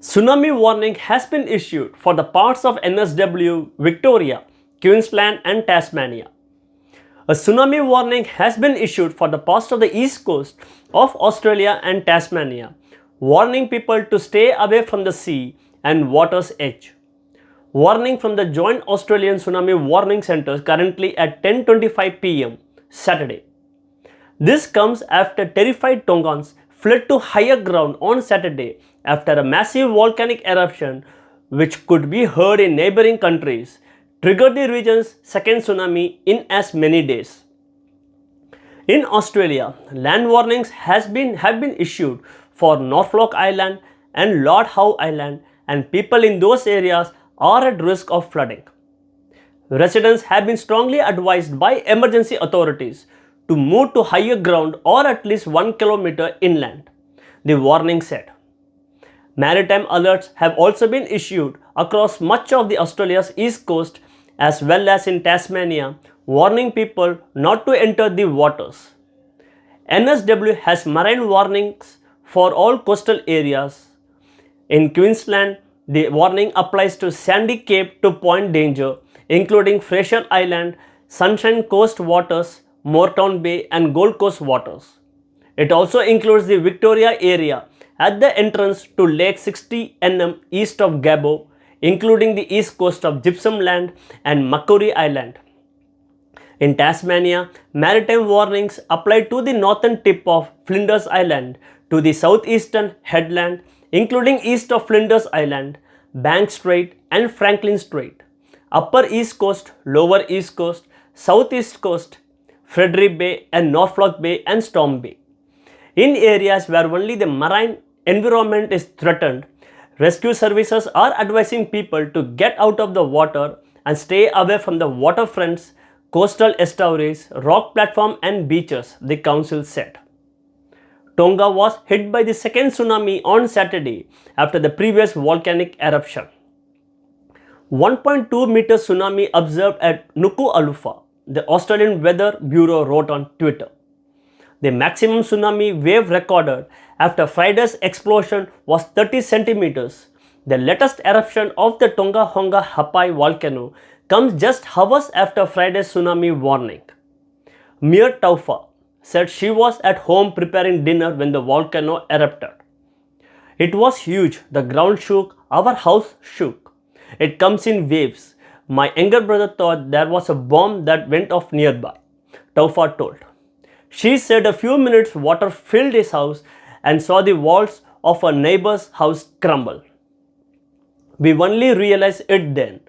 Tsunami warning has been issued for the parts of NSW, Victoria, Queensland and Tasmania. A tsunami warning has been issued for the parts of the east coast of Australia and Tasmania, warning people to stay away from the sea and water's edge. Warning from the Joint Australian Tsunami Warning Centre currently at 10:25 p.m. Saturday. This comes after terrified Tongans fled to higher ground on Saturday after a massive volcanic eruption which could be heard in neighboring countries triggered the region's second tsunami in as many days. In Australia, land warnings have been issued for Norfolk Island and Lord Howe Island, and people in those areas are at risk of flooding. Residents have been strongly advised by emergency authorities to move to higher ground or at least 1 kilometer inland, the warning said. Maritime alerts have also been issued across much of the Australia's east coast as well as in Tasmania, warning people not to enter the waters. NSW has marine warnings for all coastal areas. In Queensland, the warning applies to Sandy Cape to Point Danger, including Fraser Island, Sunshine Coast waters, Moortown Bay and Gold Coast waters. It also includes the Victoria area at the entrance to Lake 60 nm east of Gabbo, including the east coast of Gypsum Land and Macquarie Island. In Tasmania, maritime warnings apply to the northern tip of Flinders Island, to the southeastern headland, including east of Flinders Island, Bank Strait and Franklin Strait, upper east coast, lower east coast, southeast coast, Frederick Bay and Norfolk Bay and Storm Bay. In areas where only the marine environment is threatened, rescue services are advising people to get out of the water and stay away from the waterfronts, coastal estuaries, rock platform and beaches, the council said. Tonga was hit by the second tsunami on Saturday after the previous volcanic eruption. 1.2 meter tsunami observed at Nuku'alofa, the Australian Weather Bureau wrote on Twitter. The maximum tsunami wave recorded after Friday's explosion was 30 centimeters. The latest eruption of the Tonga Hapai volcano comes just hours after Friday's tsunami warning. Mir Taufa said she was at home preparing dinner when the volcano erupted. It was huge. The ground shook. Our house shook. It comes in waves. My younger brother thought there was a bomb that went off nearby, Taufa told. She said a few minutes water filled his house and saw the walls of a neighbor's house crumble. We only realized it then,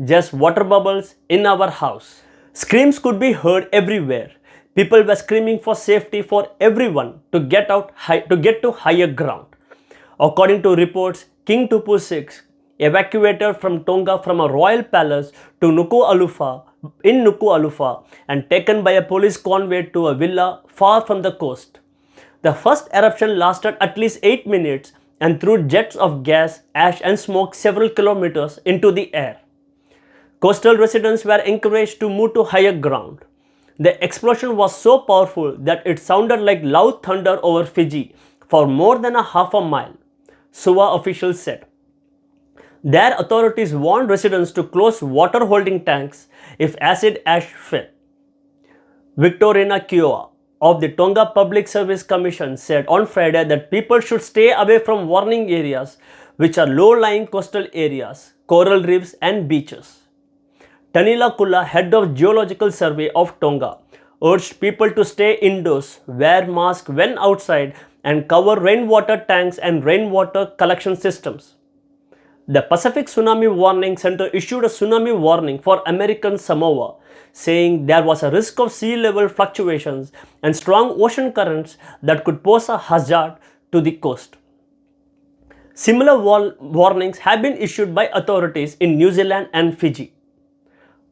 just water bubbles in our house. Screams could be heard everywhere. People were screaming for safety for everyone to get to higher ground. According to reports, King Tupu VI evacuated from Tonga from a royal palace to Nuku'alofa and taken by a police convoy to a villa far from the coast. The first eruption lasted at least 8 minutes and threw jets of gas, ash and smoke several kilometers into the air. Coastal residents were encouraged to move to higher ground. The explosion was so powerful that it sounded like loud thunder over Fiji for more than a half a mile, SUA officials said. Their authorities warned residents to close water holding tanks if acid ash fell. Victorina Kioa of the Tonga Public Service Commission said on Friday that people should stay away from warning areas, which are low-lying coastal areas, coral reefs and beaches. Tanila Kula, head of Geological Survey of Tonga, urged people to stay indoors, wear masks when outside and cover rainwater tanks and rainwater collection systems. The Pacific Tsunami Warning Center issued a tsunami warning for American Samoa, saying there was a risk of sea level fluctuations and strong ocean currents that could pose a hazard to the coast. Similar warnings have been issued by authorities in New Zealand and Fiji.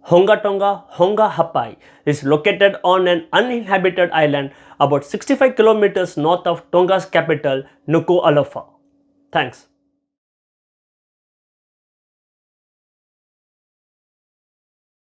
Honga Hapai is located on an uninhabited island about 65 kilometers north of Tonga's capital, Nuku'alofa. Thanks.